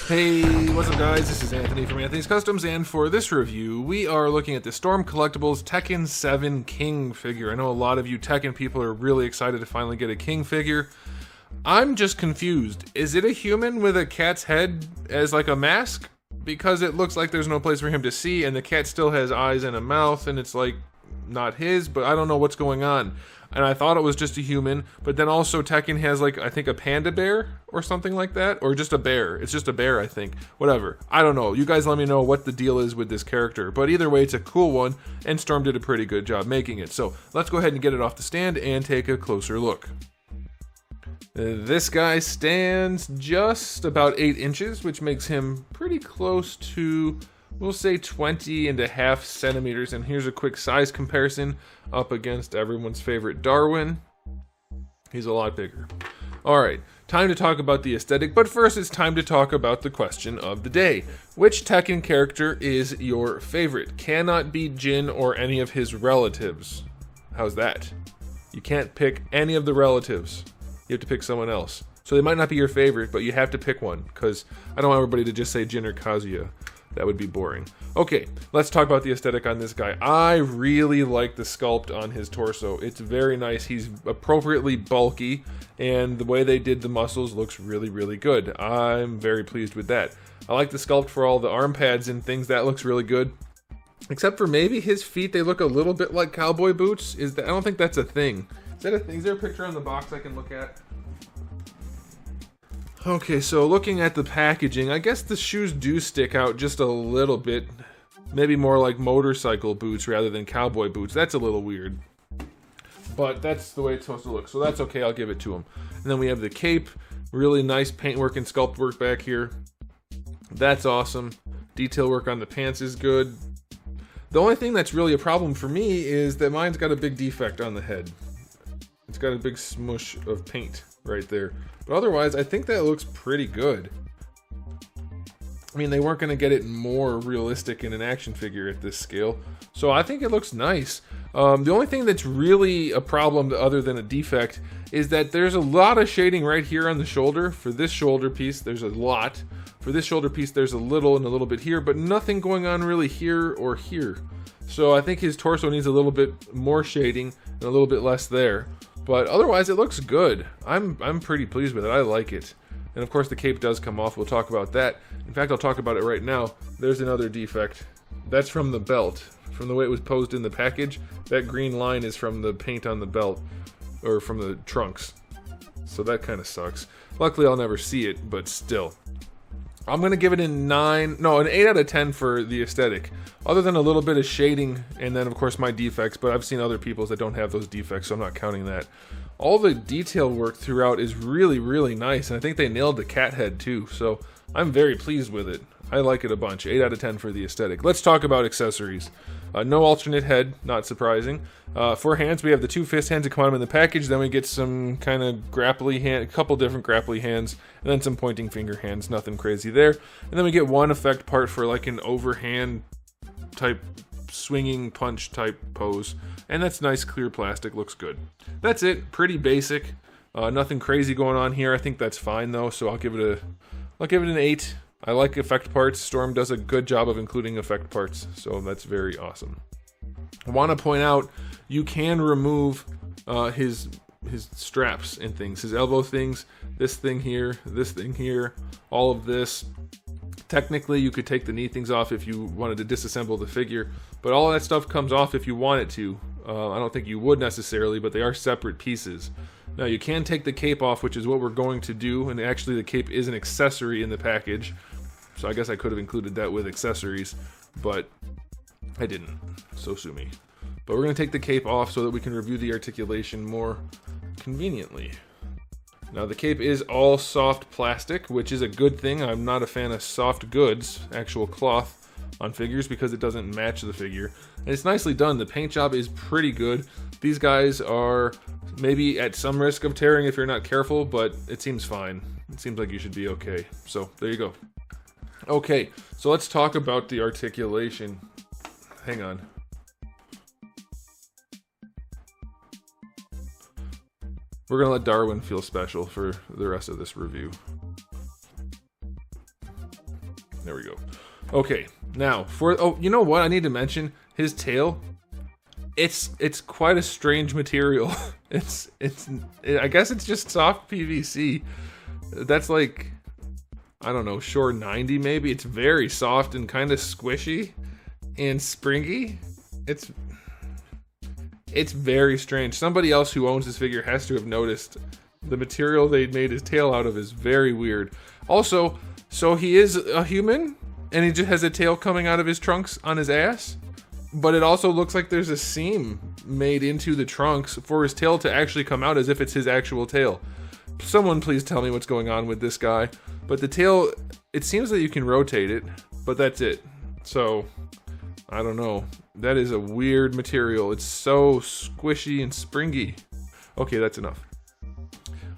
Hey, what's up guys? This is Anthony from Anthony's Customs, and for this review, we are looking at the Storm Collectibles Tekken 7 King figure. I know a lot of you Tekken people are really excited to finally get a King figure. I'm just confused. Is it a human with a cat's head as like a mask? Because it looks like there's no place for him to see, and the cat still has eyes and a mouth, and it's like not his, but I don't know what's going on. And I thought it was just a human, but then also Tekken has like, I think a panda bear or something like that, or just a bear. It's just a bear, I think. Whatever. I don't know. You guys let me know what the deal is with this character. But either way, it's a cool one, and Storm did a pretty good job making it. So let's go ahead and get it off the stand and take a closer look. This guy stands just about 8 inches, which makes him pretty close to, we'll say 20.5 centimeters. And here's a quick size comparison up against everyone's favorite Darwin. He's a lot bigger. Alright, time to talk about the aesthetic, but first it's time to talk about the question of the day. Which Tekken character is your favorite? Cannot be Jin or any of his relatives. How's that? You can't pick any of the relatives. You have to pick someone else. So they might not be your favorite, but you have to pick one, because I don't want everybody to just say Jin or Kazuya. That would be boring. Okay, let's talk about the aesthetic on this guy. I really like the sculpt on his torso. It's very nice. He's appropriately bulky, and the way they did the muscles looks really, really good. I'm very pleased with that. I like the sculpt for all the arm pads and things. That looks really good. Except for maybe his feet, they look a little bit like cowboy boots. I don't think that's a thing. Is that a thing? Is there a picture on the box I can look at? Okay, so looking at the packaging, I guess the shoes do stick out just a little bit. Maybe more like motorcycle boots rather than cowboy boots. That's a little weird. But that's the way it's supposed to look, so that's okay, I'll give it to him. And then we have the cape. Really nice paintwork and sculpt work back here. That's awesome. Detail work on the pants is good. The only thing that's really a problem for me is that mine's got a big defect on the head. It's got a big smush of paint right there. But otherwise, I think that looks pretty good. I mean, they weren't going to get it more realistic in an action figure at this scale. So I think it looks nice. The only thing that's really a problem other than a defect is that there's a lot of shading right here on the shoulder. For this shoulder piece, there's a lot. For this shoulder piece, there's a little and a little bit here, but nothing going on really here or here. So I think his torso needs a little bit more shading and a little bit less there. But otherwise, it looks good. I'm pretty pleased with it. I like it. And of course, the cape does come off. We'll talk about that. In fact, I'll talk about it right now. There's another defect. That's from the belt. From the way it was posed in the package, that green line is from the paint on the belt, or from the trunks. So that kind of sucks. Luckily, I'll never see it, but still. I'm going to give it an 8 out of 10 for the aesthetic. Other than a little bit of shading, and then of course my defects, but I've seen other people's that don't have those defects, so I'm not counting that. All the detail work throughout is really, really nice, and I think they nailed the cat head too, so I'm very pleased with it. I like it a bunch. 8 out of 10 for the aesthetic. Let's talk about accessories. No alternate head, not surprising. For hands, we have the 2 fist hands that come out in the package. Then we get some kind of grapply hand, a couple different grapply hands, and then some pointing finger hands. Nothing crazy there. And then we get one effect part for like an overhand type swinging punch type pose. And that's nice, clear plastic. Looks good. That's it. Pretty basic. Nothing crazy going on here. I think that's fine though. So I'll give it an 8. I like effect parts. Storm does a good job of including effect parts, so that's very awesome. I want to point out, you can remove his straps and things, his elbow things, this thing here, all of this. Technically, you could take the knee things off if you wanted to disassemble the figure, but all that stuff comes off if you want it to. I don't think you would necessarily, but they are separate pieces. Now, you can take the cape off, which is what we're going to do, and actually the cape is an accessory in the package, so I guess I could have included that with accessories, but I didn't, so sue me. But we're going to take the cape off so that we can review the articulation more conveniently. Now, the cape is all soft plastic, which is a good thing. I'm not a fan of soft goods, actual cloth, on figures because it doesn't match the figure. And it's nicely done. The paint job is pretty good. These guys are maybe at some risk of tearing if you're not careful, but it seems fine. It seems like you should be okay. So, there you go. Okay, so let's talk about the articulation. Hang on. We're going to let Darwin feel special for the rest of this review. There we go. Okay, now for you know what I need to mention? His tail. It's quite a strange material. I guess it's just soft PVC. That's like, I don't know, Shore 90 maybe. It's very soft and kind of squishy and springy. It's very strange. Somebody else who owns this figure has to have noticed the material they made his tail out of is very weird. Also, so he is a human and he just has a tail coming out of his trunks on his ass, but it also looks like there's a seam made into the trunks for his tail to actually come out as if it's his actual tail. Someone please tell me what's going on with this guy. But the tail, it seems that you can rotate it, but that's it. So, I don't know. That is a weird material. It's so squishy and springy. Okay, that's enough.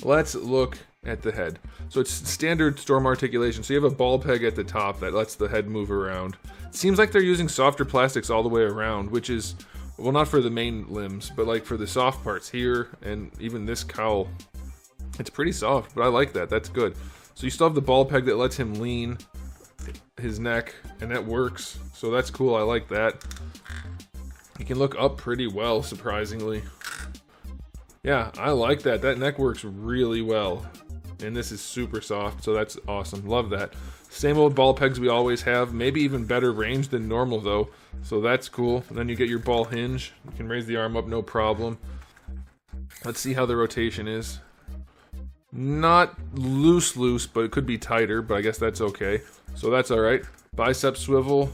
Let's look at the head. So it's standard Storm articulation. So you have a ball peg at the top that lets the head move around. It seems like they're using softer plastics all the way around, which is, well, not for the main limbs, but like for the soft parts here and even this cowl. It's pretty soft, but I like that. That's good. So you still have the ball peg that lets him lean his neck, and that works. So that's cool. I like that. He can look up pretty well, surprisingly. Yeah, I like that. That neck works really well. And this is super soft, so that's awesome. Love that. Same old ball pegs we always have. Maybe even better range than normal, though. So that's cool. And then you get your ball hinge. You can raise the arm up, no problem. Let's see how the rotation is. Not loose, but it could be tighter, but I guess that's okay. So that's alright. Bicep swivel.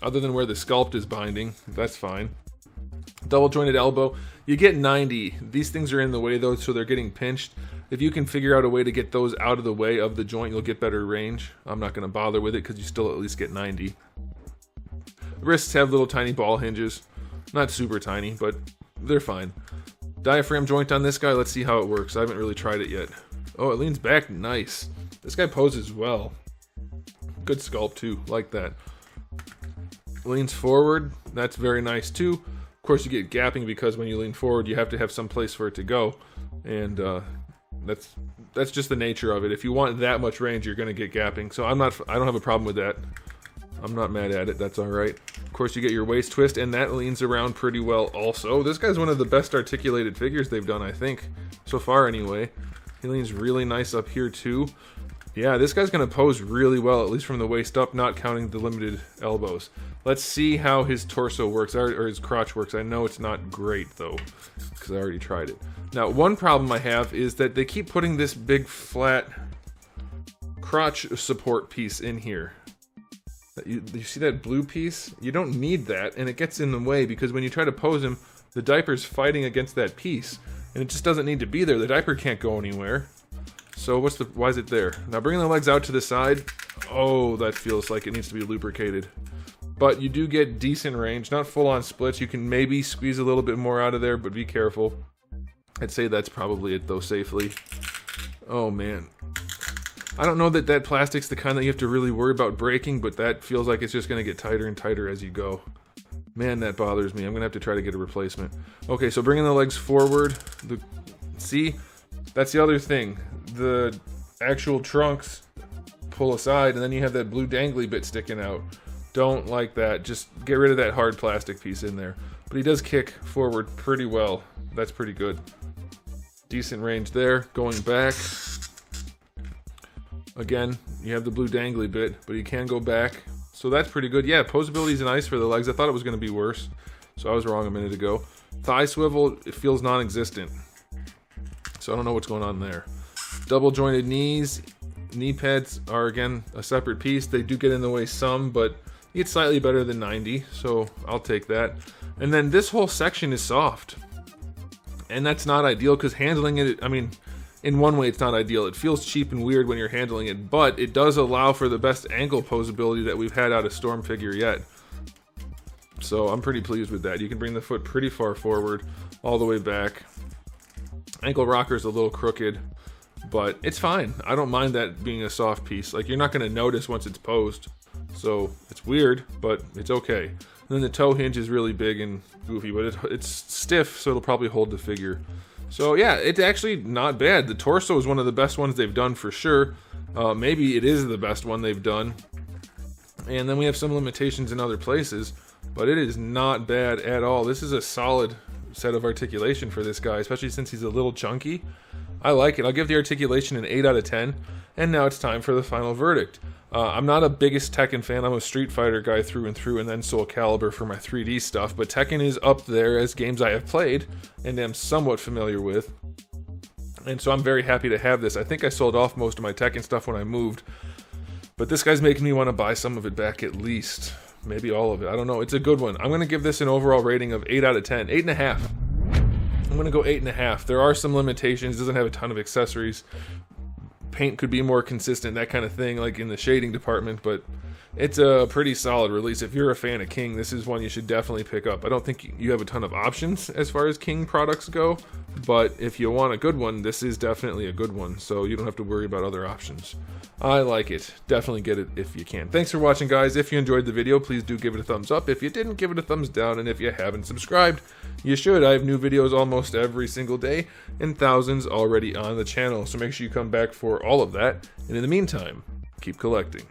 Other than where the sculpt is binding, that's fine. Double jointed elbow. You get 90. These things are in the way though, so they're getting pinched. If you can figure out a way to get those out of the way of the joint, you'll get better range. I'm not going to bother with it because you still at least get 90. Wrists have little tiny ball hinges. Not super tiny, but they're fine. Diaphragm joint on this guy, let's see how it works. I haven't really tried it yet. Oh, it leans back nice. This guy poses well. Good sculpt too, like that. Leans forward, that's very nice too. Of course you get gapping because when you lean forward you have to have some place for it to go. And that's just the nature of it. If you want that much range, you're going to get gapping. So I don't have a problem with that. I'm not mad at it. That's all right. Of course, you get your waist twist, and that leans around pretty well also. This guy's one of the best articulated figures they've done, I think. So far, anyway. He leans really nice up here, too. Yeah, this guy's going to pose really well, at least from the waist up, not counting the limited elbows. Let's see how his torso works, or his crotch works. I know it's not great, though, because I already tried it. Now, one problem I have is that they keep putting this big, flat crotch support piece in here. You see that blue piece? You don't need that, and it gets in the way, because when you try to pose him, the diaper's fighting against that piece, and it just doesn't need to be there. The diaper can't go anywhere. So why is it there? Now bringing the legs out to the side. Oh, that feels like it needs to be lubricated. But you do get decent range, not full on splits. You can maybe squeeze a little bit more out of there, but be careful. I'd say that's probably it though, safely. Oh man. I don't know that that plastic's the kind that you have to really worry about breaking, but that feels like it's just going to get tighter and tighter as you go. Man, that bothers me. I'm going to have to try to get a replacement. Okay, so bringing the legs forward. See? That's the other thing. The actual trunks pull aside, and then you have that blue dangly bit sticking out. Don't like that. Just get rid of that hard plastic piece in there. But he does kick forward pretty well. That's pretty good. Decent range there. Going back. Again, you have the blue dangly bit, but you can go back. So that's pretty good. Yeah, posability is nice for the legs. I thought it was going to be worse. So I was wrong a minute ago. Thigh swivel, it feels non-existent. So I don't know what's going on there. Double jointed knees. Knee pads are, again, a separate piece. They do get in the way some, but it's slightly better than 90. So I'll take that. And then this whole section is soft. And that's not ideal because handling it, I mean, in one way it's not ideal. It feels cheap and weird when you're handling it, but it does allow for the best ankle posability that we've had out of Storm figure yet. So I'm pretty pleased with that. You can bring the foot pretty far forward, all the way back. Ankle rocker's a little crooked, but it's fine. I don't mind that being a soft piece. Like, you're not going to notice once it's posed. So it's weird, but it's okay. And then the toe hinge is really big and goofy, but it's stiff, so it'll probably hold the figure. So yeah, it's actually not bad. The torso is one of the best ones they've done for sure. Maybe it is the best one they've done. And then we have some limitations in other places, but it is not bad at all. This is a solid set of articulation for this guy, especially since he's a little chunky. I like it. I'll give the articulation an 8 out of 10. And now it's time for the final verdict. I'm not a biggest Tekken fan. I'm a Street Fighter guy through and through, and then Soul Calibur for my 3D stuff. But Tekken is up there as games I have played and am somewhat familiar with. And so I'm very happy to have this. I think I sold off most of my Tekken stuff when I moved. But this guy's making me want to buy some of it back at least. Maybe all of it. I don't know. It's a good one. I'm going to give this an overall rating of 8 out of 10. 8.5. I'm going to go 8.5. There are some limitations. It doesn't have a ton of accessories. Paint could be more consistent, that kind of thing, like in the shading department, but it's a pretty solid release. If you're a fan of King, this is one you should definitely pick up. I don't think you have a ton of options as far as King products go, but if you want a good one, this is definitely a good one, so you don't have to worry about other options. I like it. Definitely get it if you can. Thanks for watching, guys. If you enjoyed the video, please do give it a thumbs up. If you didn't, give it a thumbs down, and if you haven't subscribed, you should. I have new videos almost every single day, and thousands already on the channel, so make sure you come back for all of that. And in the meantime, keep collecting.